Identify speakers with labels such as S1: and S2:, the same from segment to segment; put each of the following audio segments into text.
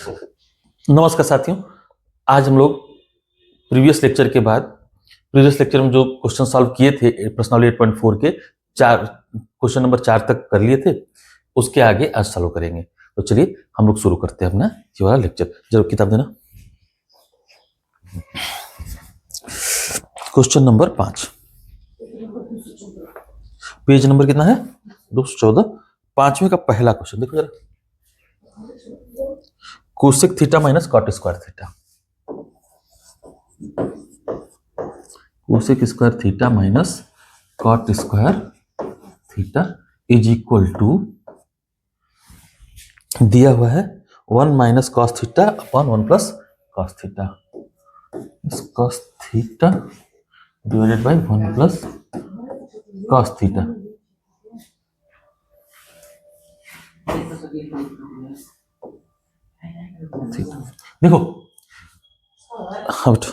S1: नमस्कार साथियों, आज हम लोग प्रीवियस लेक्चर में जो क्वेश्चन सॉल्व किए थे प्रश्नावली 8.4 के क्वेश्चन नंबर 4 तक कर लिए थे, उसके आगे आज सॉल्व करेंगे। तो चलिए हम लोग शुरू करते हैं अपना ये वाला लेक्चर। जरूर किताब देना। क्वेश्चन नंबर 5, पेज नंबर कितना है? 214। 5वें का पहला क्वेश्चन देखो जरा। Cosec theta minus cot square theta, cosec square theta minus cot square theta is equal to दिया हुआ है 1 minus cos theta upon 1 plus cos theta. इस cos theta divided by 1 plus cos theta. देखो out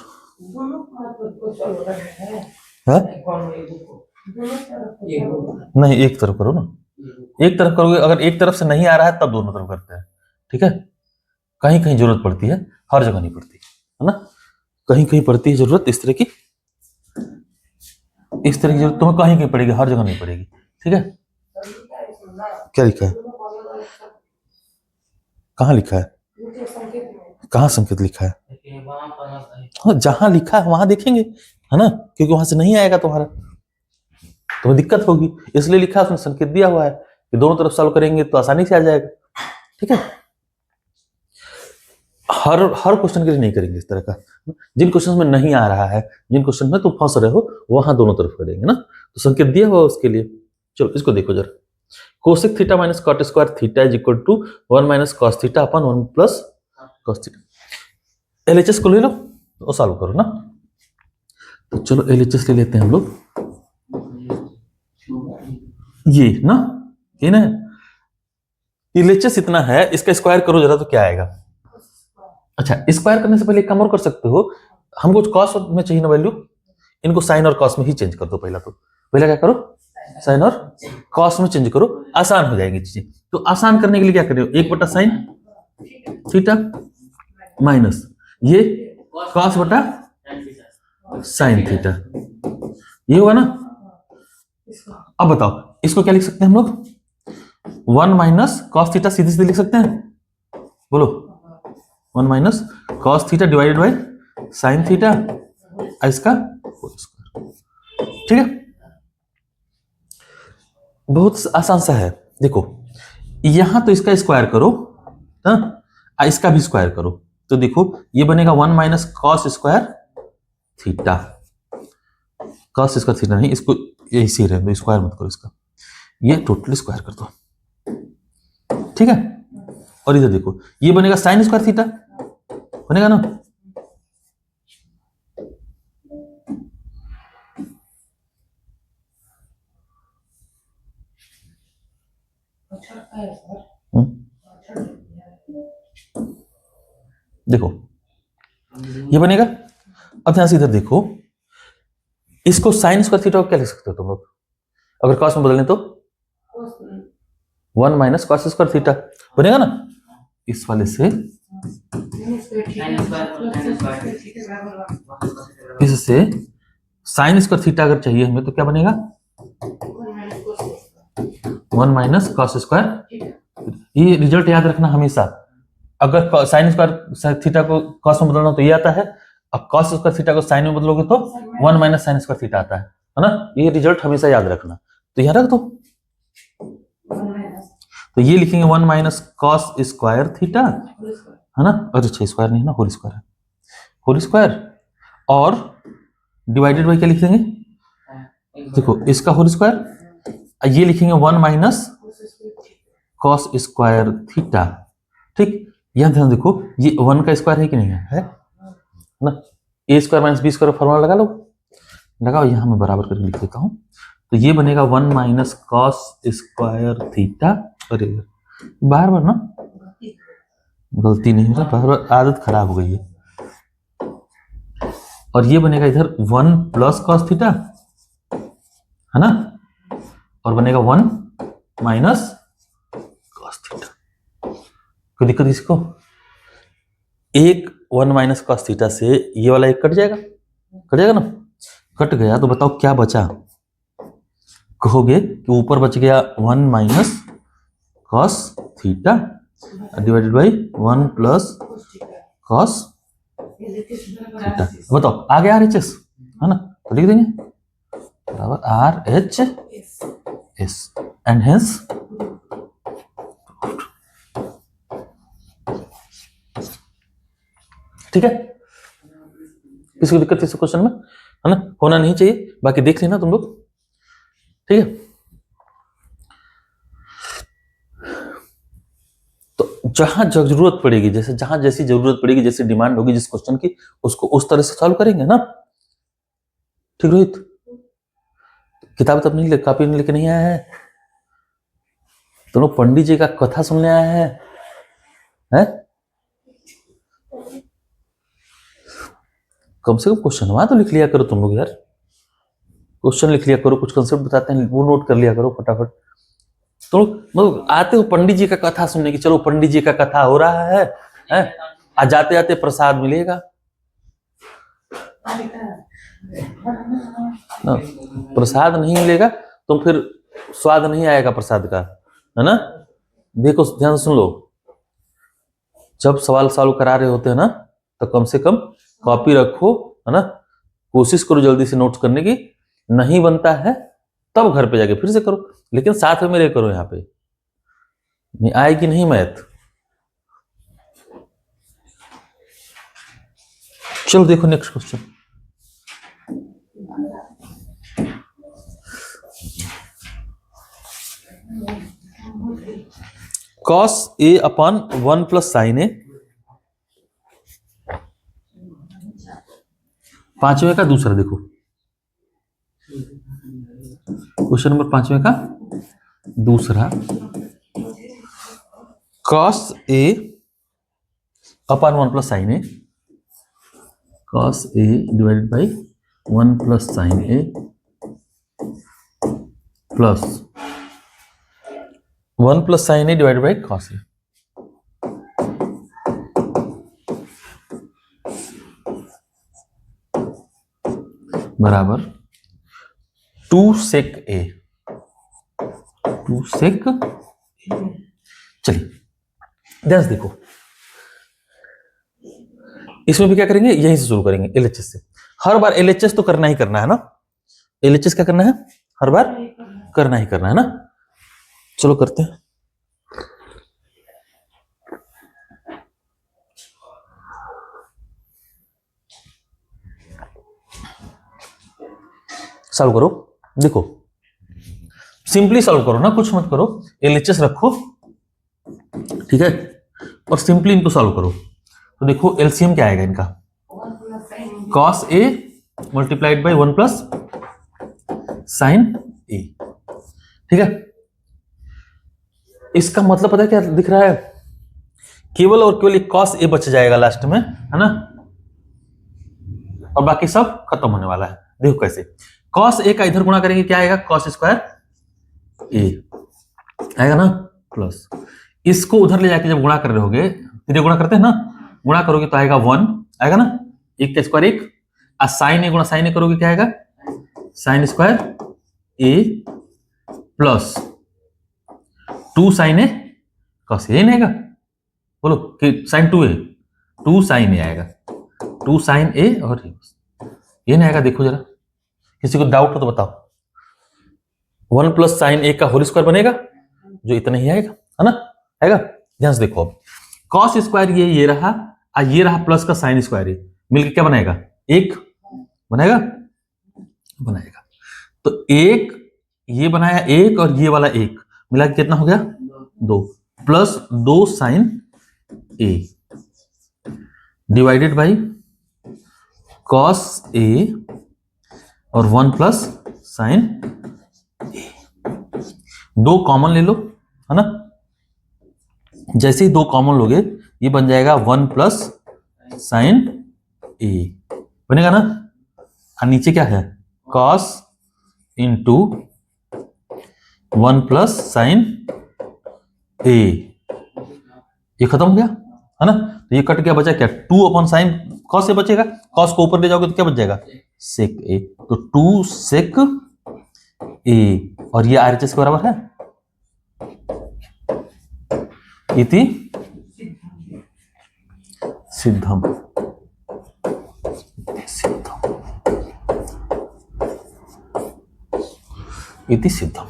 S1: है? नहीं, एक तरफ करो ना। एक तरफ करोगे, अगर एक तरफ से नहीं आ रहा है तब दोनों तरफ करते हैं, ठीक है? कहीं कहीं जरूरत पड़ती है, हर जगह नहीं पड़ती है ना। कहीं कहीं पड़ती है जरूरत इस तरह की जरूरत तुम्हें कहीं कहीं पड़ेगी, हर जगह नहीं पड़ेगी, ठीक है? क्या लिखा है? कहाँ लिखा है? कहाँ संकेत लिखा है? हाँ, जहां लिखा है वहां देखेंगे, है ना, क्योंकि वहां से नहीं आएगा तुम्हारा, तुम्हें दिक्कत होगी, इसलिए लिखा है, उसने संकेत दिया हुआ है कि दोनों तरफ सॉल्व करेंगे तो आसानी से आ जाएगा, ठीक है? हर क्वेश्चन के लिए नहीं करेंगे इस तरह का। जिन क्वेश्चन में नहीं आ रहा है, जिन क्वेश्चन में तुम फंस रहे हो, वहां दोनों तरफ करेंगे ना, तो संकेत दिया हुआ उसके लिए। चलो इसको देखो जरा। Cosec theta minus cot square theta is equal to 1 minus cos theta upon 1 plus cos theta. LHS को ले लो और सॉल्व करो ना। तो चलो एलएचएस ले लेते हैं हम लोग। ये ना एलएचएस इतना है, इसका स्क्वायर करो जरा तो क्या आएगा? अच्छा, स्क्वायर करने से पहले एक काम और कर सकते हो, हमको कॉस में चाहिए ना वैल्यू, इनको साइन और कॉस में ही चेंज कर दो। पहला क्या करो? साइन और कॉस में चेंज करो, आसान हो जाएगी चीजें। तो आसान करने के लिए क्या करें? 1 बटा साइन थीटा माइनस ये कॉस बटा साइन थीटा, ये होगा ना। अब बताओ इसको क्या लिख सकते हैं हम लोग? 1 माइनस कॉस थीटा सीधे सीधे लिख सकते हैं, बोलो। 1 minus cos theta divided by sine theta, इसका ठीक है। बहुत आसान सा है। देखो यहां तो इसका स्क्वायर करो, इसका भी स्क्वायर करो, तो देखो ये बनेगा 1 minus cos square theta. Cos square theta नहीं, इसको यही से रहने दो, स्क्वायर मत करो इसका, ये टोटल स्क्वायर कर दो, ठीक है। और इधर देखो ये बनेगा साइन स्क्वायर थीटा, बनेगा ना। देखो ये बनेगा। अब ध्यान से इधर देखो, इसको साइन स्क्वायर थीटा को क्या लिख सकते हो तुम लोग? अगर कॉस में बदलें तो 1 माइनस कॉस स्क्वायर थीटा बनेगा ना। इस वाले से इससे साइन स्क्वायर थीटा अगर चाहिए हमें तो क्या बनेगा? 1 माइनस कॉस स्क्वायर। ये रिजल्ट याद रखना हमेशा, अगर साइन स्क्वायर थीटा को कॉस में बदलना तो ये आता है, अब कॉस स्क्वायर थीटा को साइन में बदलोगे तो 1 माइनस साइन स्क्वायर थीटा आता है ना। ये रिजल्ट हमेशा याद रखना, तो यहाँ रख दो। तो ये लिखेंगे 1 माइनस कॉस स्क्वायर थीटा, है ना। अच्छा स्क्वायर नहीं है ना, होल स्क्वायर है, होल स्क्वायर, और डिवाइडेड बाई क्या लिख देंगे? देखो इसका होल स्क्वायर, ये लिखेंगे 1 माइनस कॉस स्क्वायर थीटा, ठीक। यहां ध्यान देखो, ये 1 का स्क्वायर है कि नहीं है ना। A square minus b square formula लगा लो, लगाओ। यहां मैं बराबर करके लिख देता हूं, तो ये बनेगा 1 माइनस कॉस स्क्वायर थीटा। अरे बार बार ना, गलती नहीं होता, बार बार आदत खराब हो गई है। और ये बनेगा इधर 1 प्लस कॉस थीटा, है ना, और बनेगा 1 माइनस कॉस थीटा। कोई दिक्कत इसको? एक 1 माइनस कॉस थीटा से ये वाला एक कट जाएगा ना। कट गया तो बताओ क्या बचा। कहोगे कि ऊपर बच गया 1 minus cos theta divided by 1 plus cos theta. बताओ आ गया RHS है ना, तो लिख देंगे बराबर RHS एंड हेंस ठीक है। किसी को दिक्कत इस क्वेश्चन में है ना, होना नहीं चाहिए, बाकी देख लेना तुम लोग, ठीक है। तो जहां जरूरत पड़ेगी, जहां जैसी जरूरत पड़ेगी, जैसी डिमांड होगी जिस क्वेश्चन की, उसको उस तरह से सॉल्व करेंगे ना। ठीक रोहित, किताब तब नहीं कॉपी नहीं लेके नहीं आया है, तुम लोग पंडित जी का कथा सुनने आया है? कम से कम क्वेश्चन वहां तो लिख लिया करो तुम लोग यार, क्वेश्चन लिख लिया करो, कुछ कंसेप्ट बताते हैं वो नोट कर लिया करो फटाफट। तो मतलब आते हो पंडित जी का कथा सुनने की, चलो पंडित जी का कथा हो रहा है, आज जाते जाते प्रसाद मिलेगा ना। प्रसाद नहीं मिलेगा तो फिर स्वाद नहीं आएगा प्रसाद का, है ना। देखो ध्यान सुन लो, जब सवाल सॉल्व करा रहे होते हैं ना, तो कम से कम कॉपी रखो, है ना, कोशिश करो जल्दी से नोट्स करने की। नहीं बनता है तब घर पे जाके फिर से करो, लेकिन साथ में मेरे करो, यहाँ पे नहीं आएगी नहीं मैथ। चलो देखो next question. cos a upon 1 plus sine a, पांचवें का दूसरा देखो, क्वेश्चन नंबर पांचवें का दूसरा, cos a upon 1 plus sine A, cos a divided by 1 plus sine A plus 1 plus sine a divided by cos a बराबर 2 sec a, 2 sec a। चलिए ध्यान से देखो, इसमें भी क्या करेंगे, यहीं से शुरू करेंगे LHS से। हर बार LHS तो करना ही करना है ना, LHS क्या करना है, हर बार करना ही करना है ना। चलो करते हैं। सॉल्व करो, देखो सिंपली सॉल्व करो ना, कुछ मत करो, LHS रखो, ठीक है, और सिंपली इनको सॉल्व करो। तो देखो LCM क्या आएगा इनका, cos a multiplied by 1 plus sine a, ठीक है। इसका मतलब पता है क्या दिख रहा है, केवल और केवल एक cos a बच जाएगा लास्ट में, है ना, और बाकी सब खत्म होने वाला है। देखो कैसे, cos a का इधर गुणा करेंगे क्या आएगा, cos स्क्वायर a आएगा ना, प्लस इसको उधर ले जाके जब गुणा कर रहे होगे, सीधे गुणा करते हैं ना, गुणा करोगे तो आएगा 1 आएगा ना, एक का स्क्वायर एक, और साइन ए गुणा साइन ए करोगे क्या आएगा, sine square A plus 2 sine A cos A आएगा, बोलो कि साइन 2 ए, 2 साइन ए आएगा, 2 साइन ए और ये नहीं आएगा। देखो जरा, किसी को डाउट हो तो बताओ। 1 प्लस साइन ए का होल स्क्वायर बनेगा, जो इतना ही आएगा, है ना, आएगा। ध्यान से देखो, अब कॉस स्क्वायर ये रहा, और ये रहा प्लस का साइन स्क्वायर ये मिलकर क्या बनाएगा, एक बनाएगा, बनाएगा। तो एक ये बनाया एक, और ये वाला एक मिला के कितना हो गया, 2 plus 2 sine a divided by cos a और 1 प्लस साइन ए। 2 कॉमन ले लो, है ना, जैसे ही 2 कॉमन लोगे ये बन जाएगा 1 प्लस साइन ए, बनेगा ना, और नीचे क्या है, कॉस इंटू 1 प्लस साइन ए, ये खत्म हो गया। है ना। तो ये कट क्या बचा, क्या 2/sin कॉस से बचेगा, कॉस को ऊपर ले जाओगे तो क्या बच जाएगा, सेक ए। तो 2 सेक ए, और ये RHS के बराबर है इति सिद्धम। इति सिद्धम।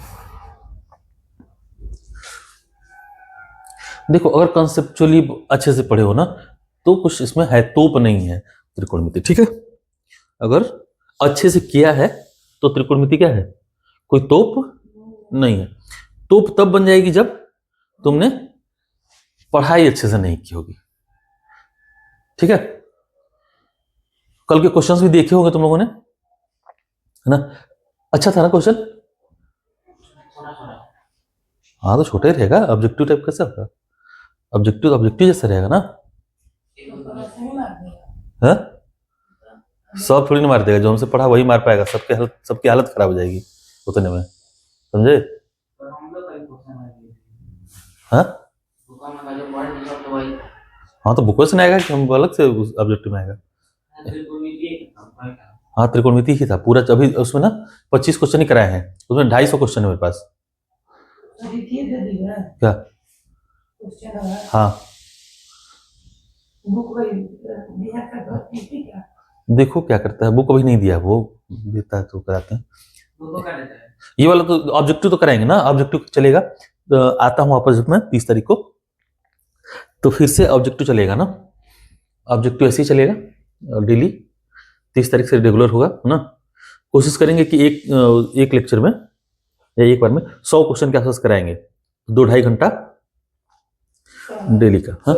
S1: देखो अगर कॉन्सेप्चुअली अच्छे से पढ़े हो ना तो कुछ इसमें है, तोप नहीं है त्रिकोणमिति, ठीक है। अगर अच्छे से किया है तो त्रिकोणमिति क्या है, कोई तोप नहीं है। तोप तब बन जाएगी जब तुमने पढ़ाई अच्छे से नहीं की होगी, ठीक है। कल के क्वेश्चंस भी देखे होंगे तुम लोगों ने, है ना। अच्छा था ना क्वेश्चन, हाँ तो छोटा ही रहेगा, ऑब्जेक्टिव टाइप कैसे होगा, ऑब्जेक्टिव तो ऑब्जेक्टिव जैसा रहेगा ना, है। सब थोड़ी ना मार देगा, जो हमसे पढ़ा वही मार पाएगा, सबकी हालत खराब हो जाएगी उतने में, समझे। हाँ हाँ तो बुक से नहीं आएगा कि हम अलग से ऑब्जेक्टिव में आएगा। हाँ त्रिकोणमिति ही था पूरा, अभी उसमें ना 25 क्वेश्चन ही कराए हैं, उसमें 250 क्वेश्चन है मेरे पास। क्या, हाँ देखो क्या करता है, बुक अभी नहीं दिया, वो देता है तो कराते हैं। ये वाला तो ऑब्जेक्टिव तो कराएंगे ना, ऑब्जेक्टिव चलेगा। तो आता हूँ वापस में 30 तारीख को, तो फिर से ऑब्जेक्टिव चलेगा ना, ऑब्जेक्टिव ऐसे ही चलेगा डेली, 30 तारीख से रेगुलर होगा, है ना। कोशिश करेंगे कि एक लेक्चर में या एक बार में 100 क्वेश्चन के आसपास कराएंगे, 2-2.5 घंटा डेली का। हाँ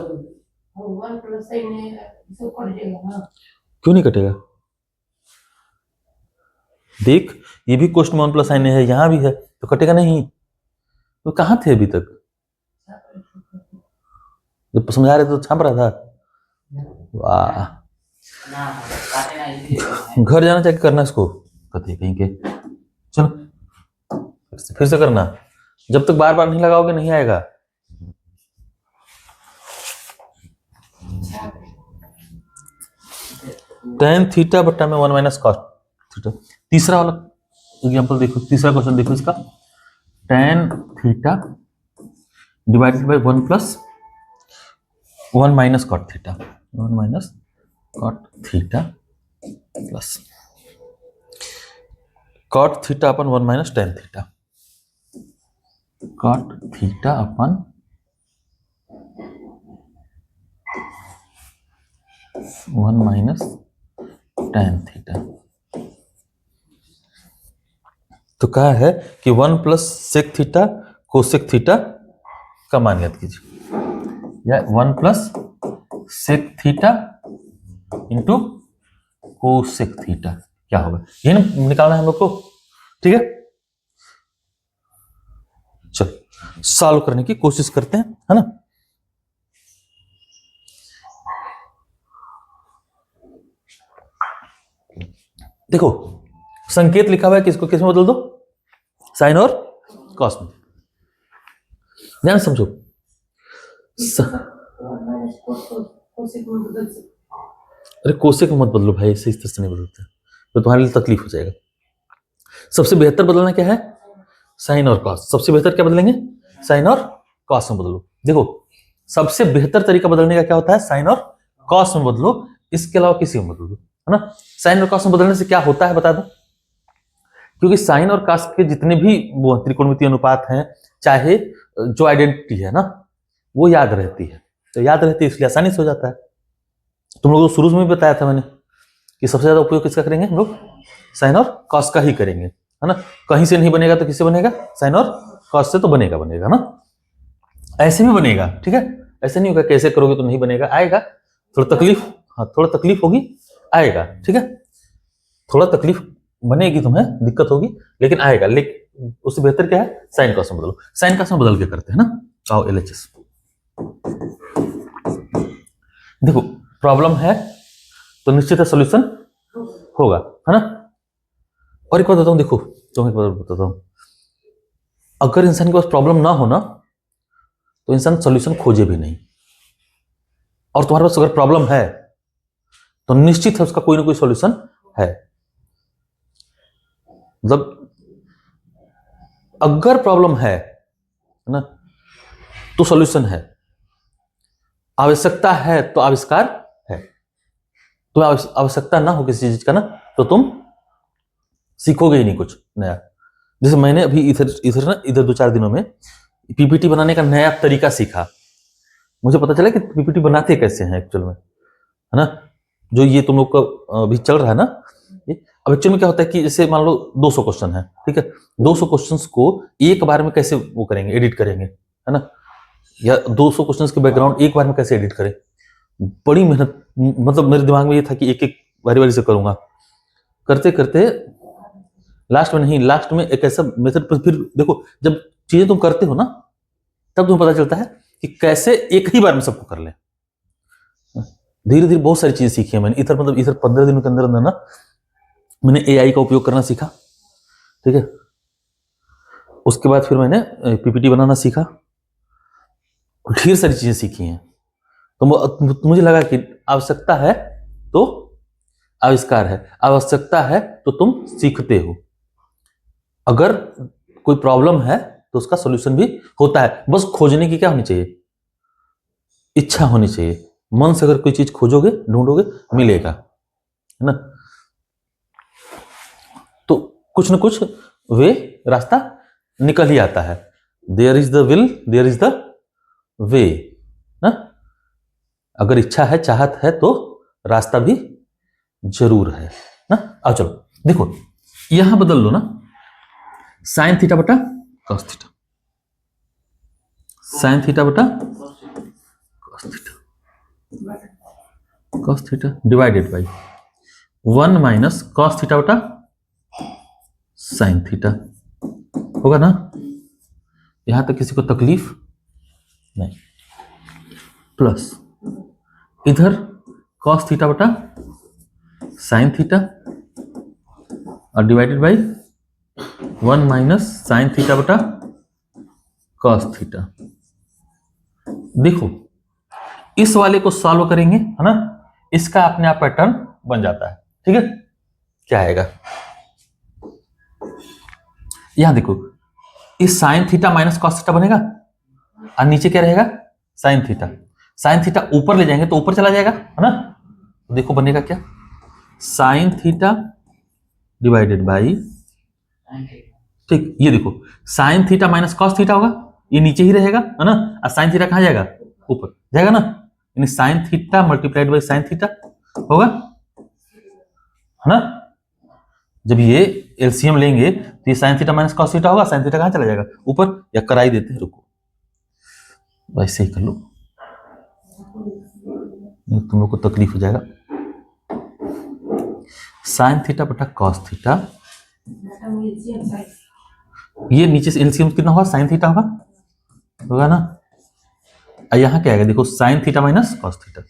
S1: क्यों नहीं कटेगा, देख ये भी क्वेश्चन 1+sin है, यहाँ भी है, तो कटेगा नहीं। तो कहाँ थे अभी तक, जब समझा रहे तो छाप रहा था। वाह, घर जाना चाहिए करना इसको, कहते कहीं के। चलो फिर से करना, जब तक बार बार नहीं लगाओगे नहीं आएगा। tan थीटा बट्टा में 1 - cos थीटा। तीसरा वाला एग्जांपल देखो, तीसरा क्वेश्चन देखो इसका, tan theta divided by 1 + 1 - cot theta, 1 - cot theta plus cot theta upon 1 - tan theta, cot theta upon 1 - tan theta. तो कहा है कि 1 + sec थीटा कोसेक थीटा का मान याद कीजिए, या 1 + sec theta into cosec theta क्या होगा, यही निकालना है हम लोग को, ठीक है। चलो सॉल्व करने की कोशिश करते हैं, है ना। देखो संकेत लिखा हुआ है, किसको किस में बदल दो, साइन और कॉस में, ध्यान समझो। अरे कोसेक में मत बदलो भाई, इस तरह से नहीं बदलते तो तुम्हारे लिए तकलीफ हो जाएगा। सबसे बेहतर बदलना क्या है, साइन और कॉस। सबसे बेहतर क्या बदलेंगे, साइन और कॉस में बदलो। देखो सबसे बेहतर तरीका बदलने का क्या होता है, साइन और कॉस में बदलो, इसके अलावा किसी में बदल दो, है ना। साइन और कॉस में बदलने से क्या होता है बता दो, क्योंकि साइन और कॉस के जितने भी वो त्रिकोणमितीय अनुपात हैं, चाहे जो आइडेंटिटी है ना वो याद रहती है, तो याद रहती है इसलिए आसानी से हो जाता है। तुम लोगों को शुरू में भी बताया था मैंने कि सबसे ज्यादा उपयोग किसका करेंगे हम लोग, साइन और कॉस का ही करेंगे, है ना। कहीं से नहीं बनेगा तो किससे बनेगा, साइन और कॉस से तो बनेगा ना, ऐसे भी बनेगा, ठीक है। ऐसे नहीं होगा कैसे करोगे तो नहीं बनेगा, आएगा थोड़ा तकलीफ, हाँ थोड़ा तकलीफ होगी, आएगा, ठीक है। थोड़ा तकलीफ बनेगी, तुम्हें दिक्कत होगी, लेकिन आएगा। लेकिन उससे बेहतर क्या है, साइन कॉस में बदलो। साइन कॉस में बदल के करते हैं ना, आओ LHS। देखो प्रॉब्लम है तो निश्चित है सॉल्यूशन होगा, है ना। और एक बात बताता हूँ, देखो तुम्हें एक बात बताता हूँ, अगर इंसान के पास प्रॉब्लम ना हो ना तो इंसान सॉल्यूशन खोजे भी नहीं, और तुम्हारे पास अगर प्रॉब्लम है तो निश्चित है उसका कोई ना कोई सॉल्यूशन है। मतलब अगर प्रॉब्लम है ना, तो सॉल्यूशन है। आवश्यकता है तो आविष्कार है। तो आवश्यकता ना हो किसी चीज का ना, तो तुम सीखोगे ही नहीं कुछ नया। जैसे मैंने अभी इधर 2-4 दिनों में पीपीटी बनाने का नया तरीका सीखा। मुझे पता चला कि पीपीटी बनाते कैसे हैं एक्चुअल में, है ना। जो ये तुम लोग का अभी चल रहा है ना, अब एक्चुअल में क्या होता है कि जैसे मान लो 200 क्वेश्चन है, ठीक है। 200 क्वेश्चंस को एक बार में कैसे वो करेंगे, एडिट करेंगे, है ना। या 200 क्वेश्चंस के बैकग्राउंड एक बार में कैसे एडिट करें। बड़ी मेहनत, मतलब मेरे दिमाग में ये था कि एक एक बारी से करूंगा। करते करते लास्ट में एक ऐसा मेथड पर, फिर देखो जब चीजें तुम करते हो ना, तब तुम्हें पता चलता है कि कैसे एक ही बार में सबको कर ले। धीरे धीरे बहुत सारी चीजें सीखी है मैंने इधर, मतलब इधर 15 दिनों के अंदर अंदर ना मैंने एआई का उपयोग करना सीखा, ठीक है। उसके बाद फिर मैंने पीपीटी बनाना सीखा, ढेर सारी चीजें सीखी हैं। तो मुझे लगा कि आवश्यकता है तो आविष्कार है, आवश्यकता है तो तुम सीखते हो। अगर कोई प्रॉब्लम है तो उसका सॉल्यूशन भी होता है। बस खोजने की क्या होनी चाहिए, इच्छा होनी चाहिए। मन से अगर कोई चीज खोजोगे, ढूंढोगे, मिलेगा, है ना। तो कुछ ना कुछ वे रास्ता निकल ही आता है। There is the will there is the way ना। अगर इच्छा है, चाहत है, तो रास्ता भी जरूर है ना। अब चलो देखो, यहां बदल लो ना, साइन थीटा बटा कॉस थीटा, साइन थीटा बटा cos theta divided by 1 minus cos theta बटा साइन थीटा। होगा ना, यहां तक किसी को तकलीफ नहीं। प्लस इधर कॉस थीटा बटा साइन थीटा और divided by 1 minus sine theta बटा कॉस थीटा। देखो इस वाले को सॉल्व करेंगे, है ना, इसका अपने आप पैटर्न बन जाता है, ठीक है। क्या आएगा, यहां देखो, इस sine theta minus cos theta बनेगा और नीचे क्या रहेगा, साइन थीटा। साइन थीटा ऊपर ले जाएंगे तो ऊपर चला जाएगा, है ना। तो देखो बनेगा क्या, साइन थीटा डिवाइडेड बाई, ठीक, ये देखो sine theta minus cos theta होगा, ये नीचे ही रहेगा, है ना। और साइन थीटा कहां जाएगा, ऊपर जाएगा ना। यानी sine theta multiplied by sine theta होगा, है ना। जब ये एलसीएम लेंगे तो ये sine theta minus cos theta होगा, साइन थीटा कहां चला जाएगा, ऊपर। या कराई देते हैं, रुको वैसे ही कर लो, तुम लोग को तकलीफ हो जाएगा। साइन थीटा बटा कॉस थीटा, ये नीचे से एलसीएम कितना होगा, साइन थीटा होगा ना। यहां क्या आएगा, देखो sine theta minus cos theta,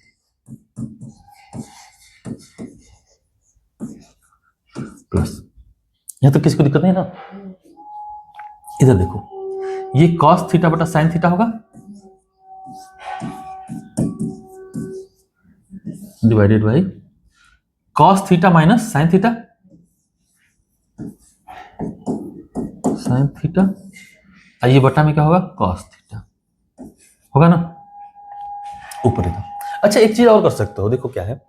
S1: plus, यहां तो किसी को दिक्कत नहीं ना। इधर देखो, ये कॉस थीटा बटा साइन थीटा होगा divided by cos theta minus sine theta, sine theta, ये बटा में क्या होगा, कॉस थीटा होगा ना, ऊपर इधर। अच्छा एक चीज और कर सकते हो, देखो क्या है,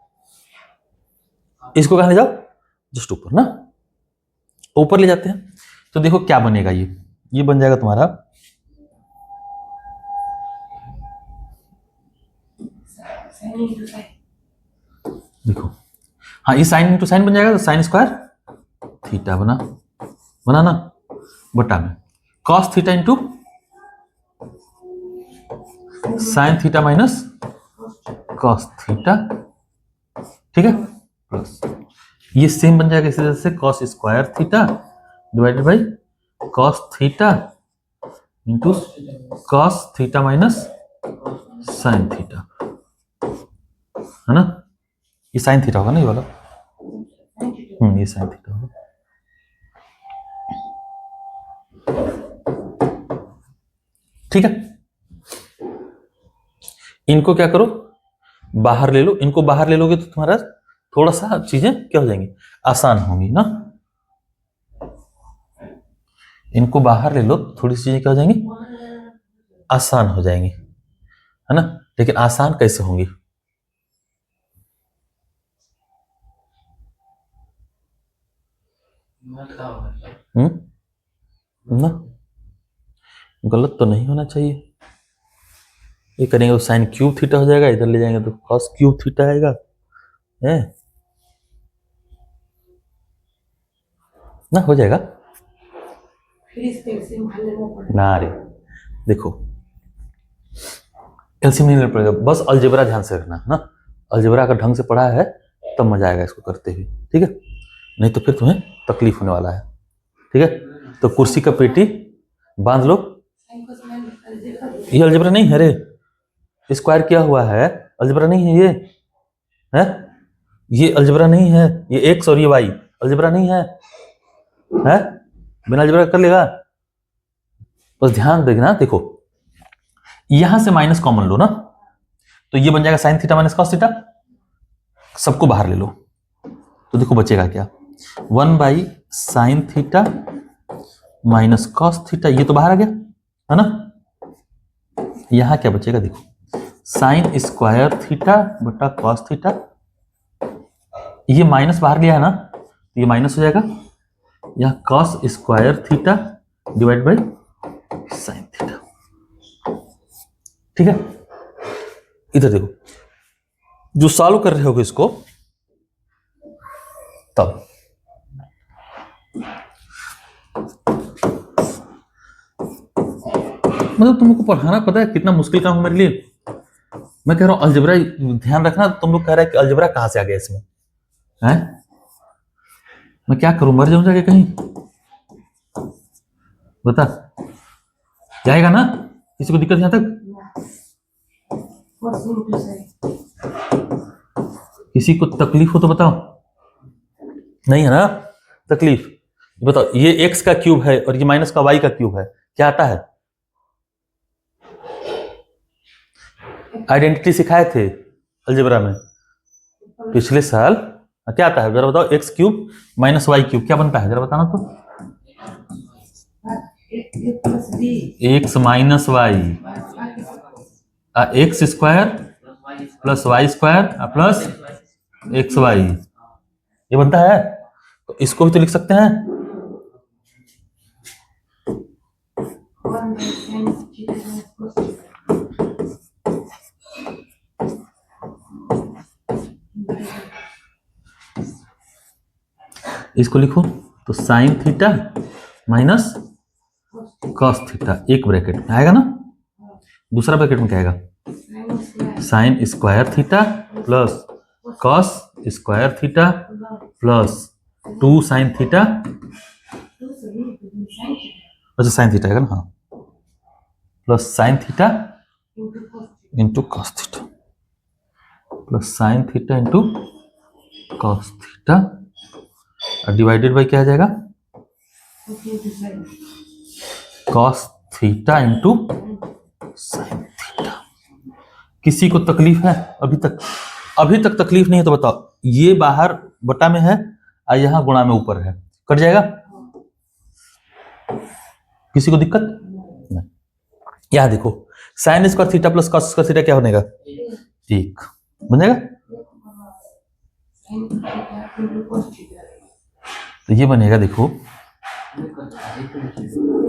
S1: इसको कहां ले जाओ, जस्ट ऊपर ना, ऊपर ले जाते हैं। तो देखो क्या बनेगा, ये बन जाएगा तुम्हारा देखो, हाँ ये साइन इंटू साइन बन जाएगा, तो साइन स्क्वायर थीटा बना ना, बटा में cos theta into sine theta minus cos theta, ठीक है, प्लस ये सेम बन जाएगा इसी तरह से, cos square theta divided by cos theta into cos theta minus sine theta, है ना। ये साइन थीटा होगा ना, ये वाला, ये साइन थीटा होगा। ठीक है, इनको क्या करो, बाहर ले लो, इनको बाहर ले लोगे तो तुम्हारा थोड़ा सा चीजें क्या हो जाएंगी, आसान होंगी ना। इनको बाहर ले लो, थोड़ी सी चीजें क्या हो जाएंगी, आसान हो जाएंगी, है ना। लेकिन आसान कैसे होंगी, ना, गलत तो नहीं होना चाहिए। ये करेंगे तो साइन क्यूब थीटा हो जाएगा, इधर ले जाएंगे तो कॉस क्यूब थीटा आएगा, है ना, हो जाएगा ना रे। देखो एलसीएम नहीं लेना पड़ेगा, बस अलजेब्रा ध्यान से रखना ना। अलजेब्रा अगर ढंग से पढ़ा है तब मजा आएगा इसको करते हुए, ठीक है, नहीं तो फिर तुम्हें तकलीफ होने वाला है, ठीक है। तो कुर्सी का पेटी बांध लो, ये अलजेब्रा नहीं है रे, स्क्वायर किया हुआ है, अलजेब्रा नहीं है ये, है ये अलजेब्रा नहीं है, ये एक्स और ये वाई अलजेब्रा नहीं है, बिना अलजेब्रा कर लेगा। बस ध्यान देखना, देखो यहां से माइनस कॉमन लो ना, तो ये बन जाएगा sine theta minus cos theta, सबको बाहर ले लो तो देखो बचेगा क्या, 1 sine theta minus cos theta, ये तो बाहर आ गया, है ना। यहां क्या बचेगा, देखो साइन स्क्वायर थीटा बटा कॉस थीटा, ये माइनस बाहर गया है ना, तो ये माइनस हो जाएगा, यह cos square theta divide by sine theta, ठीक है। इधर देखो, जो सॉल्व कर रहे होगे इसको तब मतलब तुमको पढ़ाना पता है कितना मुश्किल काम है मेरे लिए। मैं कह रहा हूं अलजेब्रा ध्यान रखना, तुम लोग कह रहे हैं कि अलजेब्रा कहां से आ गया इसमें, है मैं क्या करूं, मर जाऊं जाके कहीं, बता जाएगा ना, किसी को दिक्कत यहां तक, किसी को तकलीफ हो तो बताओ, नहीं है ना तकलीफ, बताओ ये x का क्यूब है और ये माइनस का y का क्यूब है, क्या आता है, आइडेंटिटी सिखाए थे अलजेब्रा में पिछले साल, क्या आता है जरा बताओ, x cube minus y cube क्या बनता है जरा बताना तो, x minus y, x square plus y square plus x y, ये बनता है। तो इसको भी तो लिख सकते हैं, इसको लिखो तो sine theta minus cos theta, एक ब्रैकेट में आएगा ना, दूसरा ब्रैकेट में क्या आएगा, sine square theta plus cos square theta plus 2 sine theta, अच्छा साइन थीटा आएगा ना, हाँ plus sine theta into cos theta plus sine theta into cos theta divided by क्या आ जाएगा, cos theta into sine theta. किसी को तकलीफ है अभी तक, अभी तक तकलीफ नहीं है तो बताओ, ये बाहर बटा में है और यहां गुणा में ऊपर है, कट जाएगा, किसी को दिक्कत नहीं। यहां देखो sine square theta plus cos square theta क्या बनेगा, एक बन जाएगा, तो ये बनेगा देखो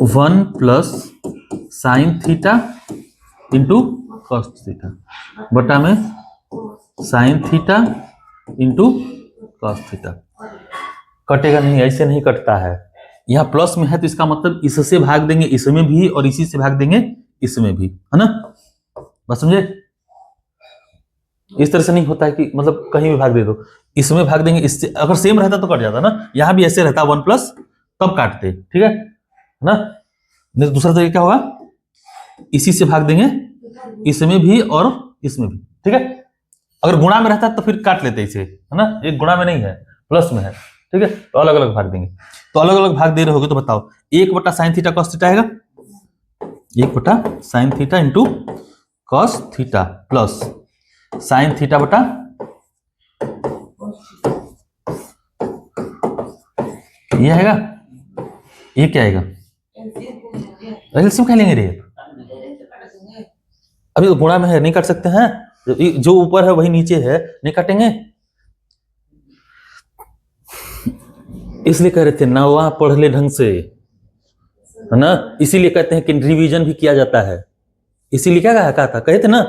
S1: 1 plus sine theta into cos theta बटा में sine theta into cos theta, कटेगा नहीं, ऐसे नहीं कटता है, यहाँ प्लस में है तो इसका मतलब इससे भाग देंगे इसमें भी और इसी से भाग देंगे इसमें भी, है ना, बस समझे। इस तरह से नहीं होता है कि मतलब कहीं भी भाग दे दो, इसमें भाग देंगे इससे, अगर सेम रहता तो कट जाता ना, यहां भी ऐसे रहता 1 प्लस तब काटते, ठीक है ना, नहीं तो दूसरा तरीका क्या होगा, इसी से भाग देंगे इसमें भी और इसमें भी, ठीक है। अगर गुणा में रहता तो फिर काट लेते इसे, है ना, एक गुणा में नहीं है प्लस में है, ठीक है, तो अलग अलग भाग देंगे, तो अलग अलग भाग दे रहे होगे तो बताओ, 1 बटा साइन थीटा कॉस थीटा आएगा, 1 बटा sine theta into cos theta plus sine theta बटा ये आएगा, ये क्या आएगा, एलसीएम क्या लेंगे रे, अभी तो गुणा में है, नहीं काट सकते हैं, जो ऊपर है वही नीचे है, नहीं काटेंगे, इसलिए कह रहे थे नवा पढ़ ले ढंग से, है ना, इसीलिए कहते हैं कि रिवीजन भी किया जाता है, इसीलिए क्या कहा था, कहे थे ना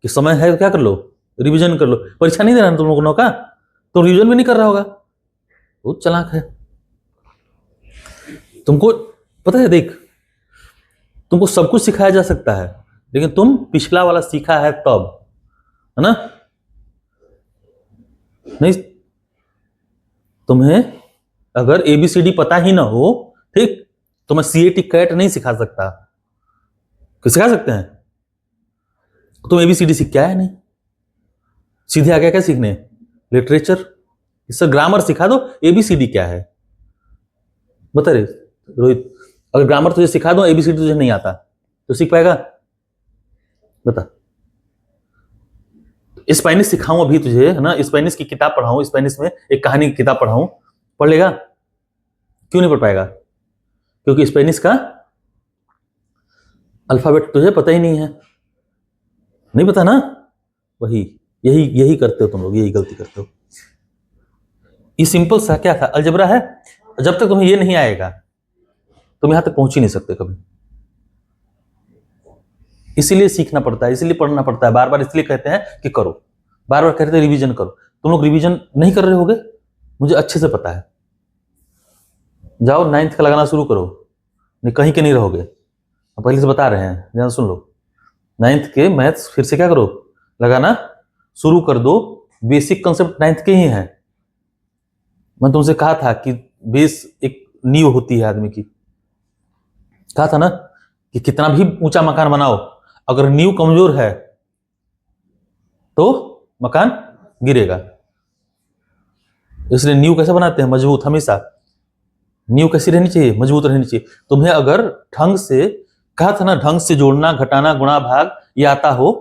S1: कि समय है क्या कर लो, रिवीजन कर लो, परीक्षा नहीं देना तुम लोगों का, तो रिवीजन भी नहीं कर रहा होगा, बहुत चालाक है, तुमको पता है, देख तुमको सब कुछ सिखाया जा सकता है, लेकिन तुम पिछला वाला सीखा है तब, है ना, नहीं तुम्हें अगर ABCD पता ही ना हो, ठीक, तो मैं CAT कैट नहीं सिखा सकता, क्यों सिखा सकते हैं, तुम ABCD सीख के आया नहीं, सीधे आगे क्या सीखने, लिटरेचर, इससे ग्रामर सिखा दो, ABCD क्या है बता रहे रोहित, अगर ग्रामर तुझे सिखा दो, ABCD तुझे नहीं आता तो सीख पाएगा, बता, स्पेनिश सिखाऊं अभी तुझे, है ना, स्पेनिश की किताब पढ़ाऊं, स्पेनिश में एक कहानी की किताब पढ़ाऊं, पढ़ लेगा, क्यों नहीं पढ़ पाएगा, क्योंकि स्पेनिश का अल्फाबेट तुझे पता ही नहीं है, नहीं पता ना, वही यही करते हो तुम लोग, यही गलती करते हो, ये सिंपल सा क्या था, अलजेब्रा है, जब तक तुम्हें ये नहीं आएगा तुम यहां तक पहुंच ही नहीं सकते कभी, इसीलिए सीखना पड़ता है, इसीलिए पढ़ना पड़ता है, बार बार इसलिए कहते हैं कि करो, बार बार कहते हैं रिवीजन करो, तुम लोग रिवीजन नहीं कर रहे होगे, मुझे अच्छे से पता है, जाओ 9th का लगाना शुरू करो, नहीं कहीं के नहीं रहोगे, हम पहले से बता रहे हैं, ध्यान सुन लो, 9th के मैथ्स फिर से क्या करो, लगाना शुरू कर दो, बेसिक कंसेप्ट 9th के ही हैं, मैं तुमसे कहा था कि बेस एक नींव होती है आदमी की, कहा था ना कि कितना भी ऊंचा मकान बनाओ, अगर नींव कमजोर है तो मकान गिरेगा, इसलिए नींव कैसे बनाते हैं, मजबूत, हमेशा नींव कैसी रहनी चाहिए, मजबूत रहनी चाहिए, तुम्हें अगर ढंग से, कहा था ना, ढंग से जोड़ना, घटाना, गुणा, भाग ये आता हो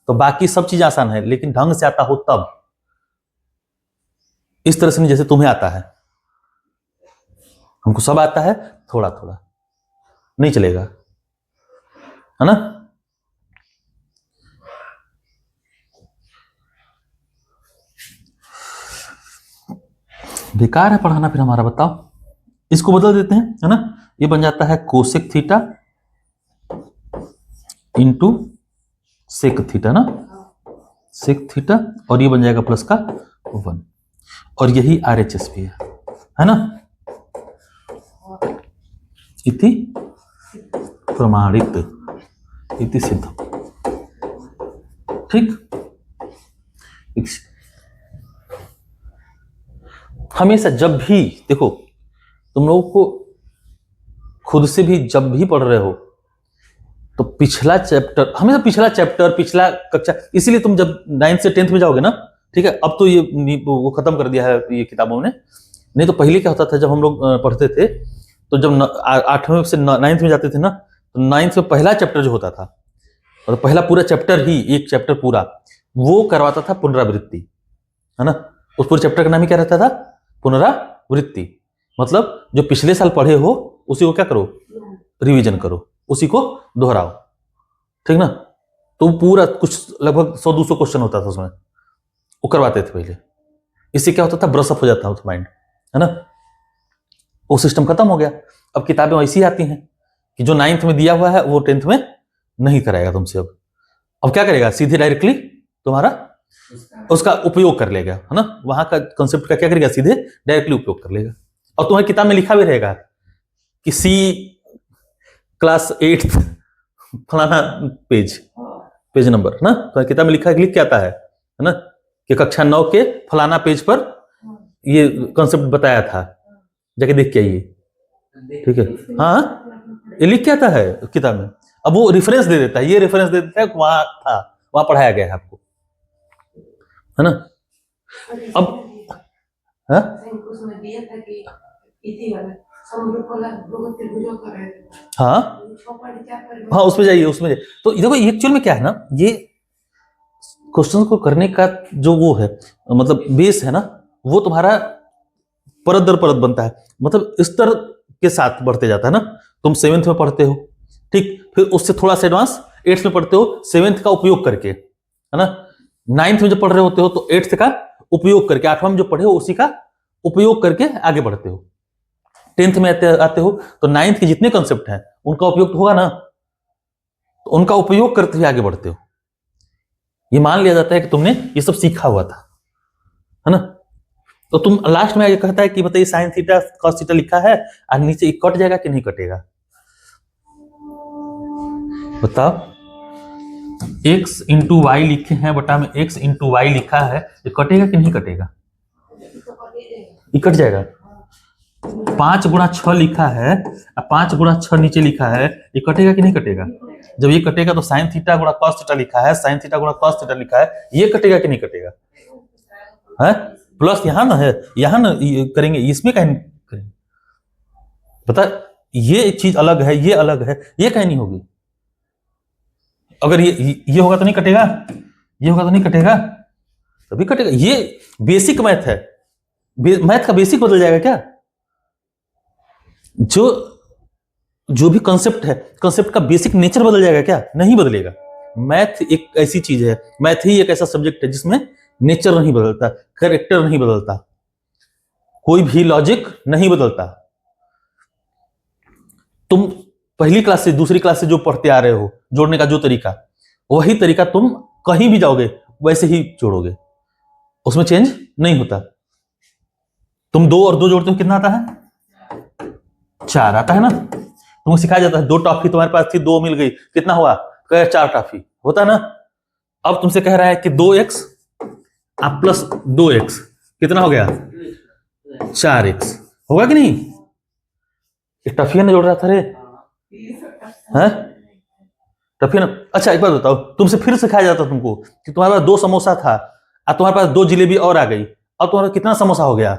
S1: तो बाकी सब चीज आसान है, लेकिन ढंग से आता हो तब, इस तरह से नहीं जैसे तुम्हें आता है, हमको सब आता है, थोड़ा थोड़ा नहीं चलेगा, है ना, बेकार है पढ़ाना फिर हमारा, बताओ, इसको बदल देते हैं, है ना, ये बन जाता है cosec theta into sec theta ना, सेक थीटा, और ये बन जाएगा प्लस का 1, और यही RHS भी है ना, इति प्रमाणित, इति सिद्ध, ठीक, हमेशा जब भी देखो, तुम लोगों को खुद से भी जब भी पढ़ रहे हो तो पिछला चैप्टर, हमेशा पिछला चैप्टर, पिछला कक्षा, इसीलिए तुम जब 9th से 10th में जाओगे ना, ठीक है, अब तो ये वो खत्म कर दिया है ये किताबों ने, नहीं तो पहले क्या होता था, जब हम लोग पढ़ते थे तो जब 8वें से 9th में जाते थे ना, तो 9th में पहला चैप्टर जो होता था, और पहला पूरा चैप्टर ही, एक चैप्टर पूरा वो करवाता था पुनरावृत्ति, है ना, उस पूरे चैप्टर का नाम ही क्या रहता था, पुनरावृत्ति, मतलब जो पिछले साल पढ़े हो उसी को क्या करो, रिवीजन करो, उसी को दोहराओ, ठीक ना, तो पूरा कुछ लगभग 100-200 क्वेश्चन होता था उसमें, वो करवाते थे पहले, इससे क्या होता था, ब्रश अप हो जाता था माइंड, है ना, वो सिस्टम खत्म हो गया, अब किताबें ऐसी आती हैं कि जो 9th में दिया हुआ है वो 10th में नहीं कराएगा तुमसे, अब क्या करेगा, सीधे डायरेक्टली तुम्हारा उसका उपयोग कर लेगा, है ना, वहां का कंसेप्ट का क्या करेगा, सीधे डायरेक्टली उपयोग कर लेगा, और तुम्हारी किताब में लिखा भी रहेगा कि C क्लास 8th फलाना पेज नंबर, ना, तो किताब में लिख के आता है ना, कि कक्षा 9 के फलाना पेज पर ये कंसेप्ट बताया था, जाके देख के आइए, ठीक है, हाँ, ये लिख के आता है किताब में, अब वो रेफरेंस दे देता है, ये रेफरेंस दे देता है, वहां था, वहां पढ़ाया गया है आपको, है ना, अब हाँ हाँ हाँ, उसमें जाइए, उसमें जाइए, तो देखो एक्चुअल में क्या है ना, ये क्वेश्चन को करने का जो वो है, मतलब बेस है ना, वो तुम्हारा परत दर परत बनता है, मतलब स्तर के साथ बढ़ते जाता है ना। तुम 7th में पढ़ते हो, ठीक, फिर उससे थोड़ा सा एडवांस 8th में पढ़ते हो 7th का उपयोग करके, है ना। 9th में जो पढ़ रहे होते हो तो 8th का उपयोग करके, 8वां में जो पढ़े हो उसी का उपयोग करके आगे बढ़ते हो। 10th में आते हो तो 9th के जितने कंसेप्ट हैं उनका उपयोग तो होगा ना, तो उनका उपयोग करते हुए आगे बढ़ते हो। ये मान लिया जाता है कि तुमने ये सब सीखा हुआ था, है ना। तो तुम लास्ट में ये कहता है कि बताइए साइन थीटा कॉस थीटा लिखा है और नीचे कट जाएगा कि नहीं कटेगा, बताओ। x इंटू वाई लिखे हैं बटा में x इंटू वाई लिखा है, ये कटेगा कि नहीं कटेगा, ये कट जाएगा। 5 गुणा 6 लिखा है और 5 गुणा 6 नीचे लिखा है, ये कटेगा कि नहीं कटेगा। जब ये कटेगा तो साइन थीटा गुणा कॉस थीटा लिखा है, साइन थीटा गुणा कॉस थीटा लिखा है, ये कटेगा कि नहीं कटेगा, है। प्लस यहां ना है, यहां ना करेंगे, इसमें कहीं करेंगे, पता, ये चीज अलग है, ये अलग है, ये कहीं नहीं होगी। अगर ये होगा तो नहीं कटेगा, ये होगा तो नहीं कटेगा, तभी कटेगा। ये बेसिक मैथ है, मैथ का बेसिक बदल जाएगा क्या। जो भी कंसेप्ट है, कंसेप्ट का बेसिक नेचर बदल जाएगा क्या, नहीं बदलेगा। मैथ एक ऐसी चीज है, मैथ ही एक ऐसा सब्जेक्ट है जिसमें नेचर नहीं बदलता, कैरेक्टर नहीं बदलता, कोई भी लॉजिक नहीं बदलता। तुम पहली क्लास से दूसरी क्लास से जो पढ़ते आ रहे हो, जोड़ने का जो तरीका, वही तरीका तुम कहीं भी जाओगे वैसे ही जोड़ोगे, उसमें चेंज नहीं होता। तुम 2 और 2 जोड़ते हो कितना आता है, 4 आता है ना। तुमको सिखाया जाता है 2 टॉफी तुम्हारे पास थी, 2 मिल गई, कितना हुआ, 4 टॉफी होता है ना। अब तुमसे कह रहा है कि 2x अब प्लस 2x कितना हो गया, 4x होगा कि नहीं। टफिया ने जोड़ रहा था रे, हैं टफिया ने। अच्छा एक बात बताओ, तुमसे फिर सिखाया जाता तुमको कि तुम्हारे पास 2 समोसा था और तुम्हारे पास 2 जिलेबी और आ गई, अब तुम्हारा कितना समोसा हो गया,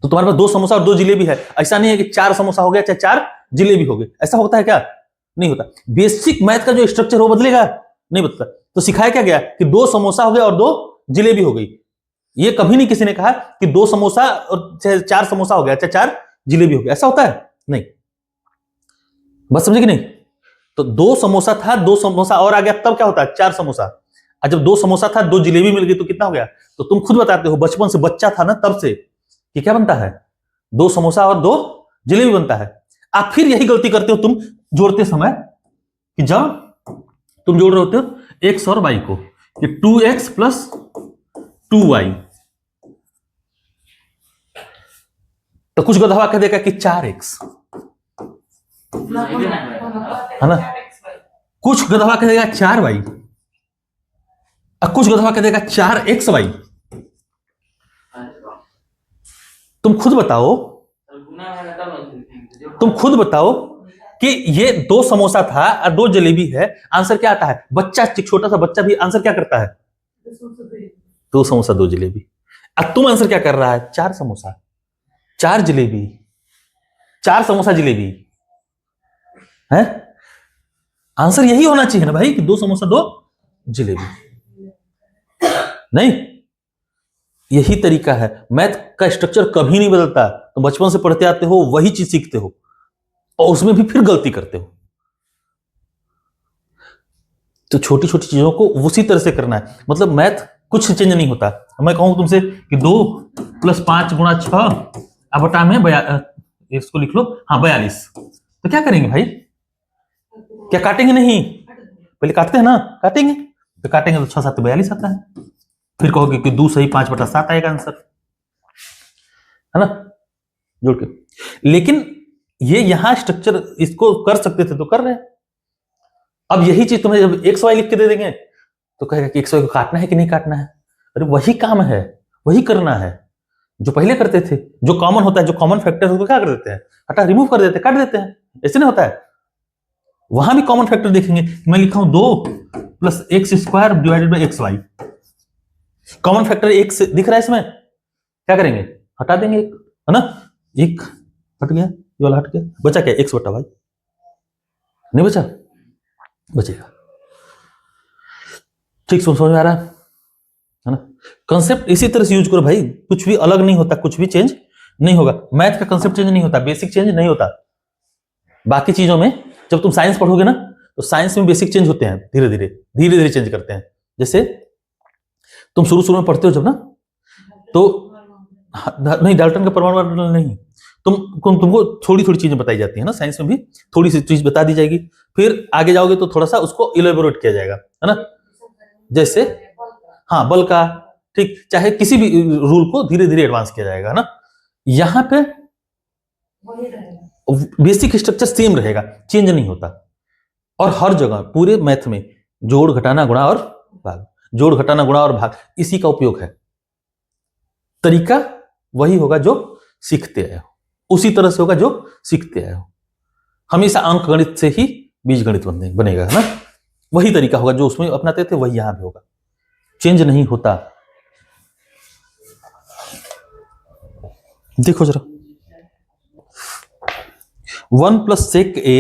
S1: तो तुम्हारे पास 2 समोसा और 2 जिलेबी है। ऐसा नहीं है कि 4 समोसा हो गया चाहे 4 जिलेबी हो गई, ऐसा होता है क्या, नहीं होता। बेसिक मैथ का जो स्ट्रक्चर वो बदलेगा नहीं बदलता। तो सिखाया क्या गया कि 2 समोसा हो गया और 2 जिलेबी हो गई, ये कभी नहीं किसी ने कहा कि 2 समोसा और चाहे 4 समोसा हो गया चाहे 4 जिलेबी हो गया, ऐसा होता है नहीं। बस समझे कि नहीं। तो 2 समोसा था, 2 समोसा और आ गया, तब क्या होता है, 4 समोसा। और जब 2 समोसा था 2 जिलेबी मिल गई तो कितना हो गया। तो तुम खुद बताते हो बचपन से बच्चा था ना तब से कि क्या बनता है, 2 समोसा और 2 जिलेबी बनता है। आप फिर यही गलती करते हो तुम जोड़ते समय कि जब तुम जोड़ रहे होते हो x और y को, कि 2x प्लस 2y, तो कुछ गधवा कह देगा कि 4x, है ना। कुछ गधवा कह देगा 4y और कुछ गधवा कह देगा 4xy। तुम खुद बताओ कि ये 2 समोसा था और 2 जलेबी है, आंसर क्या आता है। बच्चा, छोटा सा बच्चा भी आंसर क्या करता है, 2 समोसा 2 जलेबी। अब तुम आंसर क्या कर रहा है, 4 समोसा 4 जलेबी, 4 समोसा जलेबी है। आंसर यही होना चाहिए ना भाई कि 2 समोसा 2 जलेबी, नहीं। यही तरीका है, मैथ का स्ट्रक्चर कभी नहीं बदलता। तुम बचपन से पढ़ते आते हो, वही चीज सीखते हो और उसमें भी फिर गलती करते हो। तो छोटी छोटी चीजों को उसी तरह से करना है, मतलब मैथ कुछ चेंज नहीं होता। मैं कहूं तुमसे कि 2 + 5 × 6 अब बटा में इसको लिख लो, हाँ 42, तो क्या करेंगे भाई, क्या काटेंगे नहीं, पहले काटते हैं ना, काटेंगे, तो काटेंगे तो 6 7 42 आता है। फिर कहोगे कि 2 सही 5/7 आएगा आंसर, है ना, जोड़ के। लेकिन ये यहां स्ट्रक्चर इसको कर सकते थे तो कर रहे हैं। अब यही चीज तुम्हें जब एक्स वाई लिख के दे देंगे तो कहेगा कि एक्स वाई को काटना है कि नहीं काटना है। अरे वही काम है, वही करना है जो पहले करते थे। जो कॉमन होता है, जो कॉमन फैक्टर उसको क्या कर देते हैं, हटा रिमूव कर देते हैं, काट देते हैं, ऐसे नहीं होता है। वहां भी कॉमन फैक्टर देखेंगे, मैं लिखा हूं 2 + x² / xy। कॉमन फैक्टर एक से दिख रहा है इसमें, क्या करेंगे, हटा देंगे एक, है ना। एक हट गया, ये वाला हट गया, बचा क्या, x/y नहीं बचा, बचेगा। ठीक, समझ में आ रहा है ना? कंसेप्ट इसी तरह से यूज करो भाई, कुछ भी अलग नहीं होता, कुछ भी चेंज नहीं होगा। मैथ का कंसेप्ट चेंज नहीं होता, बेसिक चेंज नहीं होता। बाकी चीजों में जब तुम साइंस पढ़ोगे ना, तो साइंस में बेसिक चेंज होते हैं, धीरे धीरे चेंज करते हैं। जैसे तुम शुरू में पढ़ते हो जब ना, तो नहीं, डाल्टन का परमाणु मॉडल नहीं, तुमको थोड़ी चीजें बताई जाती है ना, साइंस में भी थोड़ी सी चीज बता दी जाएगी, फिर आगे जाओगे तो थोड़ा सा उसको इलेबोरेट किया जाएगा, है ना? जैसे हाँ, बल का, ठीक, चाहे किसी भी रूल को धीरे धीरे एडवांस किया जाएगा, है ना? यहाँ पे बेसिक स्ट्रक्चर सेम रहेगा, चेंज नहीं होता। और हर जगह पूरे मैथ में जोड़ घटाना गुणा और भाग, जोड़ घटाना गुणा और भाग, इसी का उपयोग है। तरीका वही होगा जो सीखते आए हो, उसी तरह से होगा जो सीखते आए हो। हमेशा अंक गणित से ही बीज गणित बनेगा, है ना? वही तरीका होगा जो उसमें अपनाते थे, वही यहां भी होगा, चेंज नहीं होता। देखो जरा, 1 + sec a,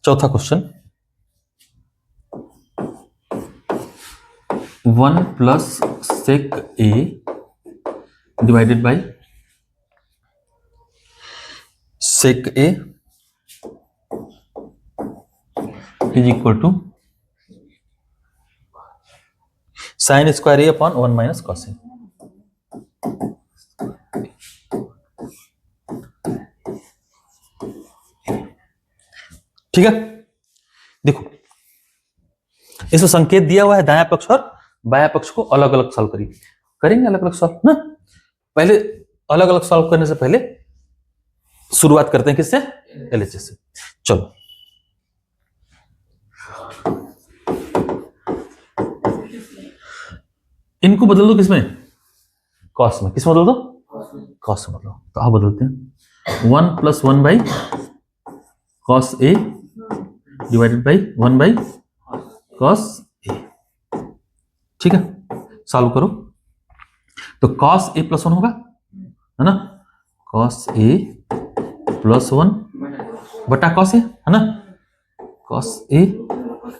S1: चौथा question, 1 + sec a divided by sec a is equal to sin square a upon 1 - cos a। ठीक है, देखो इसमें संकेत दिया हुआ है, दायां पक्ष और बायां पक्ष को अलग अलग सॉल्व करेंगे अलग अलग सॉल्व ना। पहले अलग अलग सॉल्व करने से पहले शुरुआत करते हैं किससे? एलएचएस से। चलो, इनको बदल दो किसमें? कॉस में। किसमें बदल दो? कॉस में बदलो। तो आप बदलते हैं 1 + 1 cos a divided by 1 cos a। ठीक है, सॉल्व करो तो cos a + 1 होगा, है ना? cos a + 1 बटा cos a, है ना? cos a,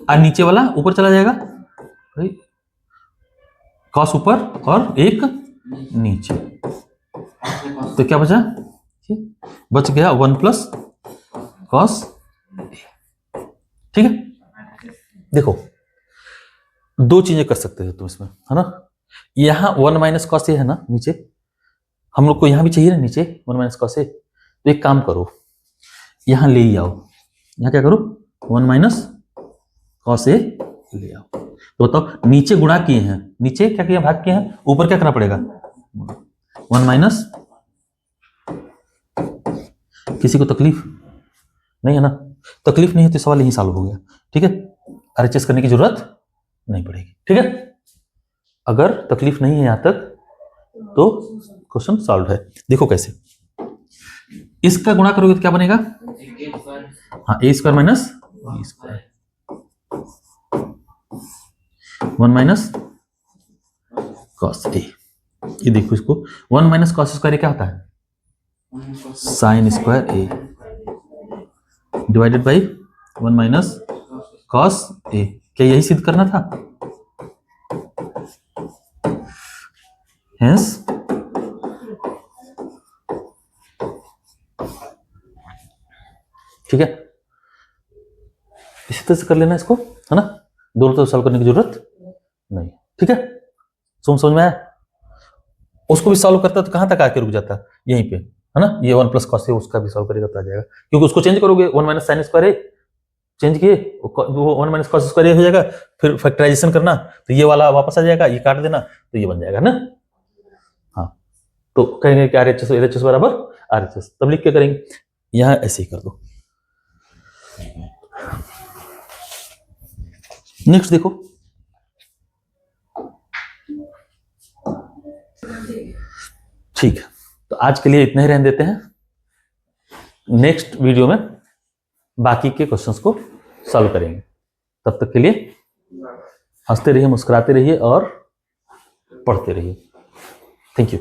S1: और नीचे वाला ऊपर चला जाएगा भाई, cos ऊपर और एक नीचे, तो क्या बचा? बच गया 1 + cos a। ठीक है, देखो दो चीजें कर सकते हो तुम इसमें, है ना? यहां 1 - cos a है ना नीचे, हम लोग को यहां भी चाहिए ना नीचे 1 - cos a। तो एक काम करो, यहां ले ही आओ, यहां क्या करो? 1 - cos a ले आओ। तो बताओ, नीचे गुणा किए हैं, नीचे क्या किया? भाग किए हैं, ऊपर क्या करना पड़ेगा? 1 - किसी को तकलीफ नहीं है ना? तकलीफ नहीं है तो सवाल यही सॉल्व हो गया। ठीक है, आरएचएस करने की जरूरत नहीं पड़ेगी। ठीक है, अगर तकलीफ नहीं है यहां तक तो क्वेश्चन सॉल्व है। देखो कैसे, इसका गुणा करोगे तो क्या बनेगा? हाँ, a² - b², 1 - cos a। ये देखो, इसको 1 - cos² क्या होता है? sin square a divided by 1 - cos a। क्या यही सिद्ध करना था? हेंस ठीक है, इसी तरह से कर लेना इसको, है ना? दोनों तरफ सॉल्व करने की जरूरत नहीं। ठीक है, समझ में आया? उसको भी सॉल्व करता तो कहां तक आके रुक जाता? यहीं पे, है ना? ये 1 + cos a, उसका भी सॉल्व करेगा तो आ जाएगा, क्योंकि उसको चेंज करोगे 1 - sin स्क्वायर a, चेंज किए वो 1 - cos स्क्वायर a हो जाएगा, फिर फैक्टराइजेशन करना तो ये वाला वापस आ जाएगा, ये काट देना तो ये बन जाएगा ना। हाँ, तो कहेंगे कि RHS LHS बराबर RHS, तब लिख के करेंगे, यहां ऐसे ही कर दो। नेक्स्ट देखो, ठीक है, तो आज के लिए इतना ही रहने देते हैं। नेक्स्ट वीडियो में बाकी के क्वेश्चंस को सॉल्व करेंगे। तब तक के लिए हंसते रहिए, मुस्कुराते रहिए और पढ़ते रहिए। Thank you.